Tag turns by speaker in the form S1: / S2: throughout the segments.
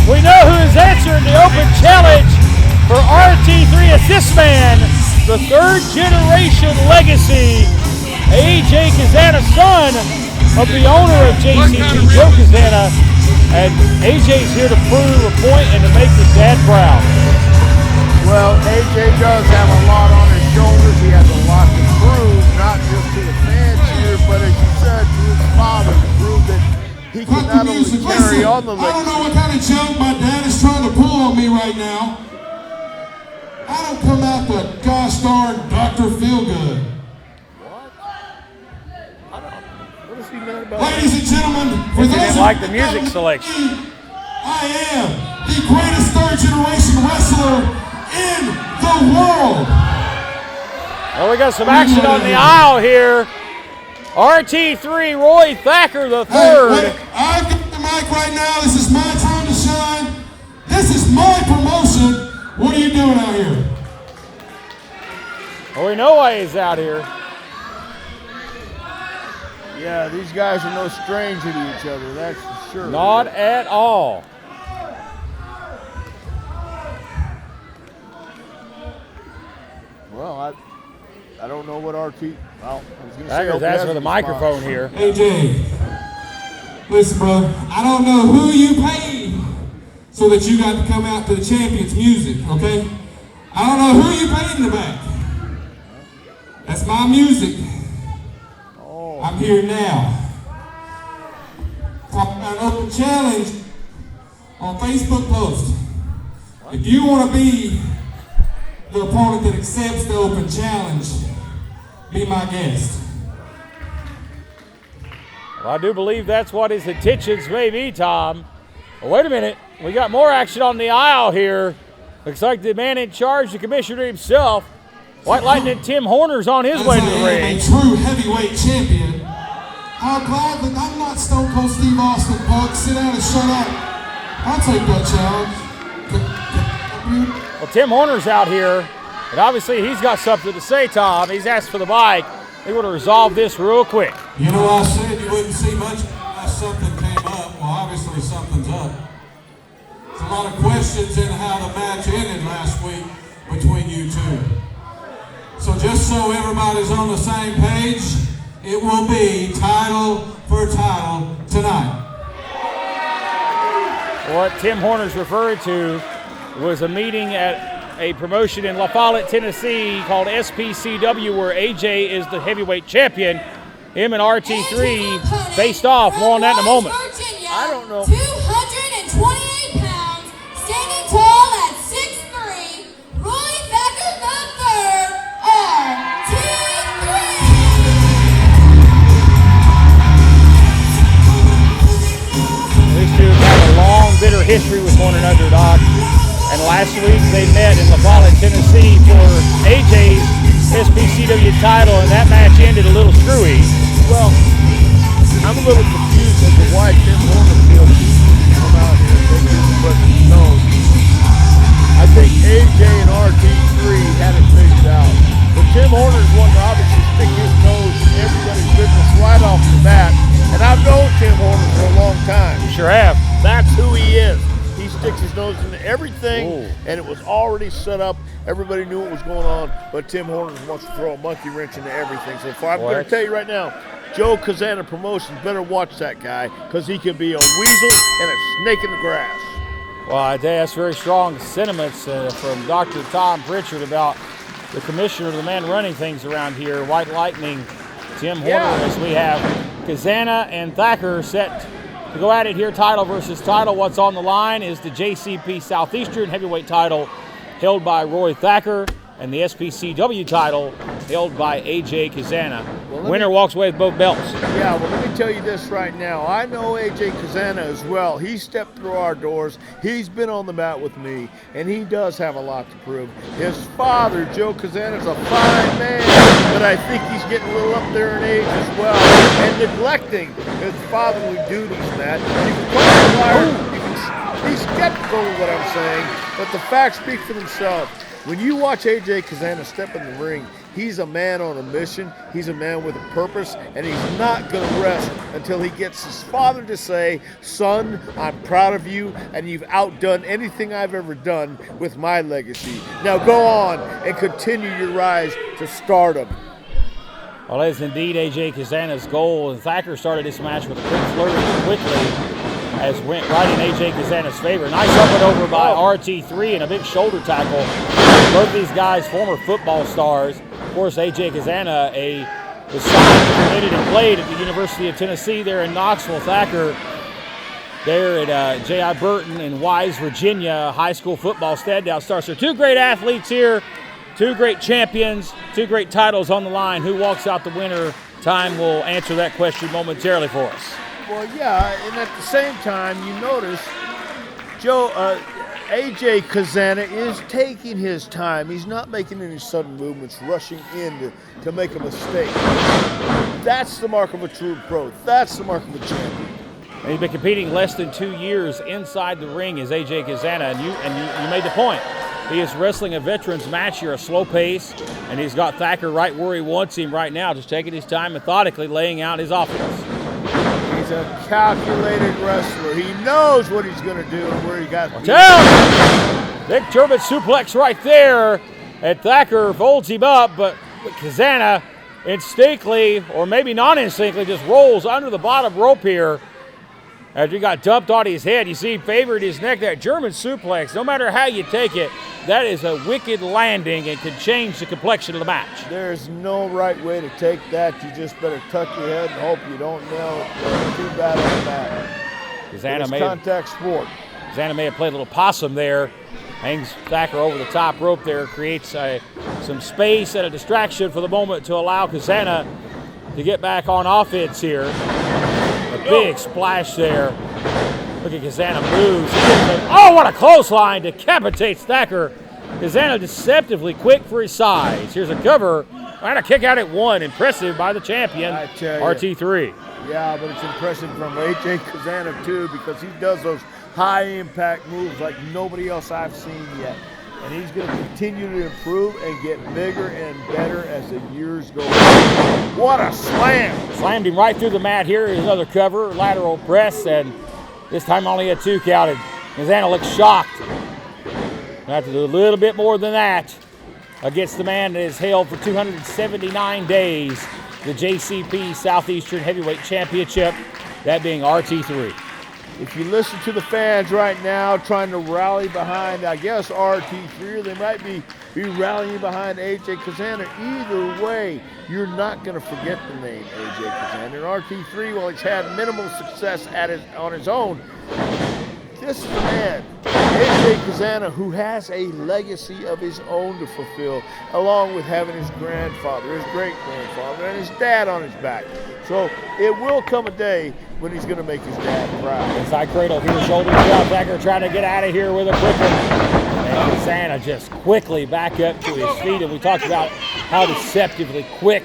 S1: We know who is answering the open challenge for RT3 as this man, the third generation legacy, AJ Cazana, son of the owner of JCP, Joe Cazana. And AJ's here to prove a point and to make his dad proud.
S2: Well, AJ does have a lot on his shoulders. He has a lot to prove, not just to the fans here, but as you said, to his father, to prove that he can not only carry on the legacy.
S3: I don't know what kind of joke my dad is trying to pull on me right now. I don't come out the gosh darn Dr. Feelgood. Ladies and gentlemen, for
S1: He
S3: those
S1: didn't like the music selection.
S3: I am the greatest third generation wrestler in the world.
S1: Well, we got some action on the aisle here. RT3 Roy Thacker III.
S3: Hey, I've got the mic right now. This is my time to shine. This is my promotion. What are you doing out here?
S1: Well, we know why he's out here.
S2: Yeah, these guys are no stranger to each other, that's for sure.
S1: Not at all.
S2: Well, I don't know what RT. Well, I was going to say.
S1: Thacker's asking for the microphone here.
S3: AJ, listen, brother. I don't know who you paid so that you got to come out to the Champions music, okay? I don't know who you paid in the back. That's my music. I'm here now. Talking about an open challenge on Facebook post. If you want to be the opponent that accepts the open challenge, be my guest.
S1: Well, I do believe that's what his intentions may be, Tom. Well, wait a minute. We got more action on the aisle here. Looks like the man in charge, the commissioner himself, White Lightning Tim Horner's on his way to the ring.
S3: A true heavyweight champion. I'm glad that I'm not Stone Cold Steve Austin, punk. Sit down and shut up. I'll take that challenge.
S1: Well, Tim Horner's out here, and obviously he's got something to say, Tom. He's asked for the mic. They want to resolve this real quick.
S3: You know, I said you wouldn't see much unless something came up. Well, obviously something's up. There's a lot of questions in how the match ended last week between you two. So just so everybody's on the same page, it will be title for title tonight.
S1: What Tim Horner's referring to was a meeting at a promotion in La Follette, Tennessee called SPCW, where AJ is the heavyweight champion. Him and RT3 faced off. More on that in a moment.
S2: I don't know.
S4: 228 pounds, standing tall at 6'3", Roy Thacker III, RT3.
S1: These two have a long, bitter history with one another, Doc. And last week they met in La Follette, Tennessee for AJ's SPCW title, and that match ended a little screwy.
S2: Well, I'm a little confused as to why Tim Horner feels he can come out here and take his buddy's nose. I think AJ and RT3 had it figured out. But Tim Horner's one to obviously stick his nose in everybody's business right off the bat. And I've known Tim Horner for a long time.
S1: You sure have.
S2: That's who he is. He sticks his nose into everything, and it was already set up. Everybody knew what was going on, but Tim Horner wants to throw a monkey wrench into everything. So I'm going to tell you right now, Joe Cazana Promotions better watch that guy, because he can be a weasel and a snake in the grass.
S1: Well, I tell you, that's very strong sentiments from Dr. Tom Pritchard about the commissioner, the man running things around here, White Lightning, Tim Horner, as we have Cazana and Thacker set to go at it here, title versus title. What's on the line is the JCP Southeastern heavyweight title held by Roy Thacker and the SPCW title held by AJ Cazana. Winner walks away with both belts.
S2: Yeah, well, let me tell you this right now. I know AJ Cazana as well. He stepped through our doors. He's been on the mat with me, and he does have a lot to prove. His father, Joe Cazana, is a fine man, but I think he's getting a little up there in age as well, and neglecting his fatherly duties, Matt. You can call him a liar, you can be skeptical of what I'm saying, but the facts speak for themselves. When you watch AJ Cazana step in the ring, He's a man on a mission. He's a man with a purpose, and he's not going to rest until he gets his father to say, son, I'm proud of you, and you've outdone anything I've ever done with my legacy. Now go on and continue your rise to stardom.
S1: Well, that is indeed A.J. Cazana's goal, and Thacker started this match with a quick flurry quickly, as went right in A.J. Cazana's favor. Nice up and over by RT3 and a big shoulder tackle. Both these guys, former football stars. Of course, A.J. Cazana was signed, committed, and played at the University of Tennessee there in Knoxville. Thacker there at J.I. Burton in Wise, Virginia, high school football standout star. So two great athletes here, two great champions, two great titles on the line. Who walks out the winner? Time will answer that question momentarily for us.
S2: Well, yeah, and at the same time, you notice A.J. Cazana is taking his time. He's not making any sudden movements, rushing in to make a mistake. That's the mark of a true pro. That's the mark of a champion.
S1: And he's been competing less than 2 years inside the ring as A.J. Cazana, and you made the point. He is wrestling a veterans match here, a slow pace, and he's got Thacker right where he wants him right now, just taking his time, methodically laying out his offense.
S2: He's a calculated wrestler. He knows what he's going to do and where he got to.
S1: Big German suplex right there. And Thacker folds him up, but Cazana instinctively, or maybe non-instinctively, just rolls under the bottom rope here. After he got dumped on his head, you see him favored his neck. That German suplex, no matter how you take it, that is a wicked landing and can change the complexion of the match.
S2: There's no right way to take that. You just better tuck your head and hope you don't nail it too bad on the mat. It's contact sport.
S1: Cazana may have played a little possum there. Hangs Thacker over the top rope there, creates some space and a distraction for the moment to allow Cazana to get back on offense here. A big splash there. Look at Cazana moves. Oh, what a clothesline! Decapitates Thacker. Cazana deceptively quick for his size. Here's a cover and a kick out at one. Impressive by the champion, RT3.
S2: Yeah, but it's impressive from A.J. Cazana too, because he does those high impact moves like nobody else I've seen yet. And he's going to continue to improve and get bigger and better as the years go on. What a slam!
S1: Slammed him right through the mat here. Here's another cover, lateral press, and this time only had two counted. Cazana looks shocked. Have to do a little bit more than that against the man that has held for 279 days the JCP Southeastern Heavyweight Championship, that being RT3.
S2: If you listen to the fans right now trying to rally behind, I guess, RT3, or they might be rallying behind A.J. Cazana. Either way, you're not going to forget the name A.J. Cazana. And RT3, while he's had minimal success on his own, this is the man, A.J. Cazana, who has a legacy of his own to fulfill, along with having his grandfather, his great-grandfather, and his dad on his back. So it will come a day when he's going to make his dad proud.
S1: Inside cradle here, shoulder drop. Thacker trying to get out of here with a quick one. And Cazana just quickly back up to his feet. And we talked about how deceptively quick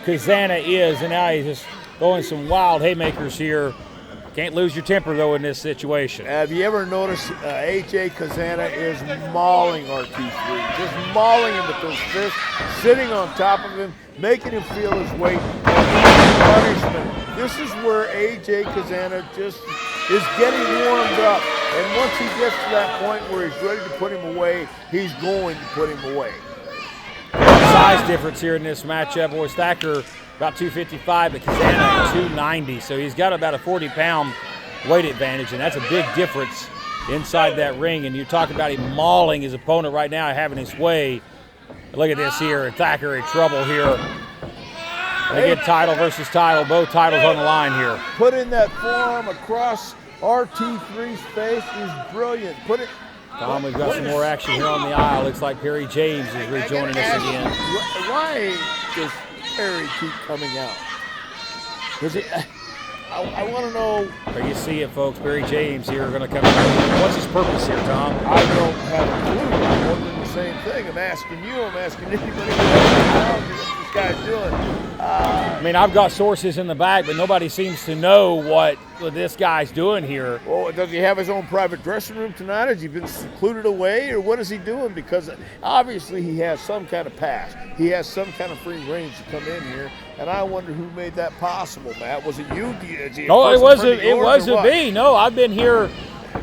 S1: Cazana is. And now he's just throwing some wild haymakers here. Can't lose your temper, though, in this situation.
S2: Have you ever noticed A.J. Cazana is mauling RT3, just mauling him with those fists, sitting on top of him, making him feel his weight, punishment. This is where A.J. Cazana just is getting warmed up. And once he gets to that point where he's ready to put him away, he's going to put him away.
S1: Size difference here in this matchup. Boys, Thacker about 255, but Cazana 290. So he's got about a 40-pound weight advantage, and that's a big difference inside that ring. And you talk about him mauling his opponent right now, having his way. Look at this here, and Thacker in trouble here. They get title versus title, both titles on the line here.
S2: Putting that forearm across RT3's face is brilliant.
S1: Tom, we've got some more action here on the aisle. Looks like Perry James is rejoining us again.
S2: Why does Perry keep coming out? I want to know.
S1: There you see it, folks. Perry James here going to come out. What's his purpose here, Tom?
S2: I don't have a clue. I'm wondering the same thing. I'm asking you. I'm asking anybody who has guy's doing.
S1: I mean, I've got sources in the back, but nobody seems to know what this guy's doing here.
S2: Well, does he have his own private dressing room tonight? Has he been secluded away, or what is he doing? Because obviously he has some kind of pass. He has some kind of free range to come in here, and I wonder who made that possible, Matt. Was it you?
S1: No, it wasn't me. No, I've been here.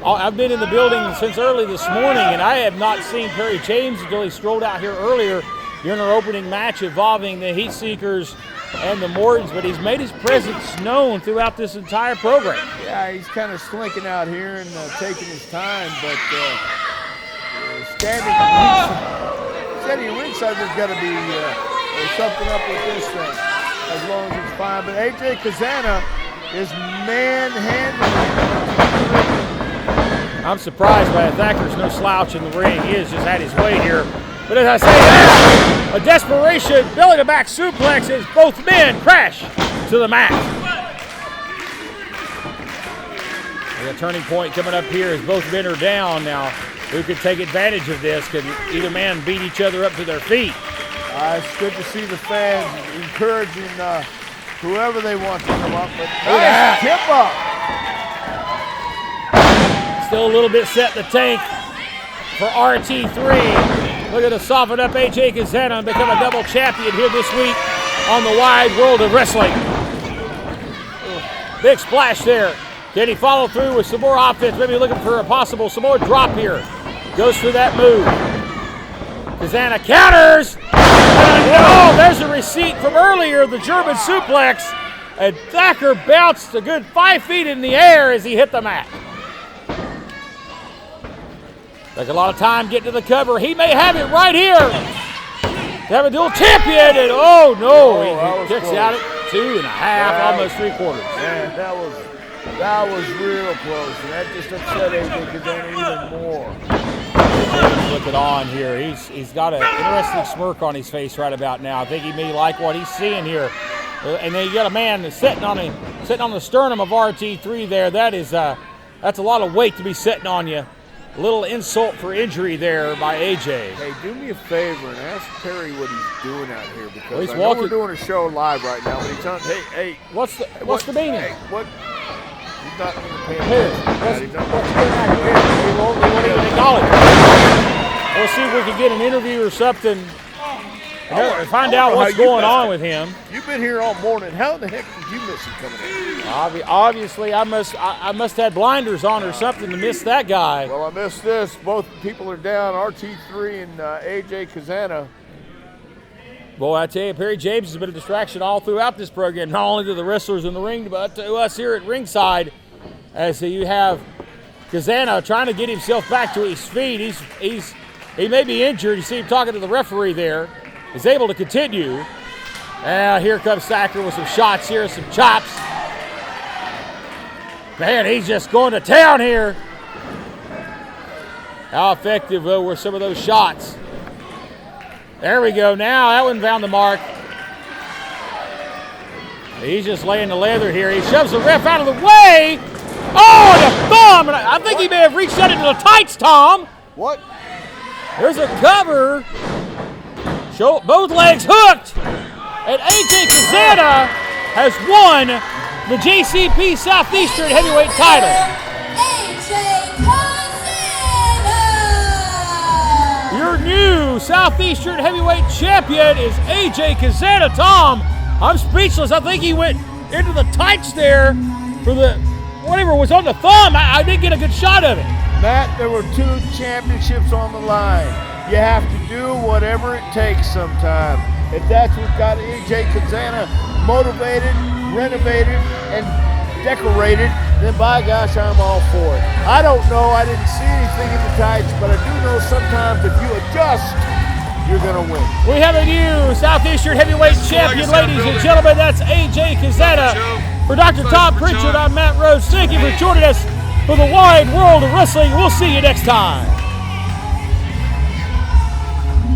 S1: I've been in the building since early this morning, and I have not seen Perry James until he strolled out here earlier during our opening match involving the Heat Seekers and the Mortons, but he's made his presence known throughout this entire program.
S2: Yeah, he's kind of slinking out here and taking his time, but standing ringside, there's got to be something up with this thing, as long as it's fine. But AJ Cazana is manhandling.
S1: I'm surprised by Thacker's no slouch in the ring. He has just had his way here. But as I say that, a desperation belly-to-back suplex as both men crash to the mat. A turning point coming up here as both men are down now. Who could take advantage of this? Could either man beat each other up to their feet?
S2: It's good to see the fans encouraging whoever they want to come up. But nice tip up.
S1: Still a little bit set in the tank for RT3. Looking to soften up AJ Cazana and become a double champion here this week on the wide world of wrestling. Big splash there. Can he follow through with some more offense? Maybe looking for some more drop here. Goes for that move. Cazana counters. Oh, there's a receipt from earlier, the German suplex. And Thacker bounced a good 5 feet in the air as he hit the mat. Took a lot of time getting to the cover. He may have it right here. Have a dual champion, and oh no, he kicks out at 2.5, almost 3/4.
S2: Man, that was real close, and that just upset AJ Cazana even more.
S1: Looking on here, he's got an interesting smirk on his face right about now. I think he may like what he's seeing here. And then you got a man that's sitting on the sternum of RT3 there. That's a lot of weight to be sitting on you. A little insult for injury there by AJ.
S2: Hey, do me a favor and ask Perry what he's doing out here, because
S1: he's
S2: I know we're doing a show live right now. But he's on. Hey,
S1: what's the meaning?
S2: Hey, what? He's not going to pay
S1: Here,
S2: attention.
S1: what's going on here? He won't even acknowledge it. We'll see if we can get an interview or something. Find out what's going on with him.
S2: You've been here all morning. How in the heck did you miss him coming in?
S1: Obviously, I must have blinders on or something to miss that guy.
S2: Well, I missed this. Both people are down, RT3 and AJ Cazana.
S1: Boy, I tell you, Perry James has been a distraction all throughout this program, not only to the wrestlers in the ring, but to us here at ringside, as you have Cazana trying to get himself back to his feet. He may be injured. You see him talking to the referee there. He's able to continue. And here comes Thacker with some shots here, some chops. Man, he's just going to town here. How effective were some of those shots? There we go. Now that one found the mark. He's just laying the leather here. He shoves the ref out of the way. Oh, the thumb! And I think he may have reached out into the tights, Tom.
S2: What?
S1: There's a cover. Both legs hooked. And AJ Cazana has won the JCP Southeastern Heavyweight title.
S4: AJ Cazana!
S1: Your new Southeastern Heavyweight champion is AJ Cazana. Tom, I'm speechless. I think he went into the tights there for whatever was on the thumb. I didn't get a good shot of it.
S2: Matt, there were 2 championships on the line. You have to do whatever it takes sometime. If that's what got AJ Cazana motivated, renovated, and decorated, then by gosh, I'm all for it. I don't know. I didn't see anything in the tights, but I do know sometimes if you adjust, you're going to win.
S1: We have a new Southeastern Heavyweight champion, ladies and gentlemen. That's AJ Cazana. For Dr. Tom Pritchard, I'm Matt Rhodes. Thank you for joining us for the wide world of wrestling. We'll see you next time.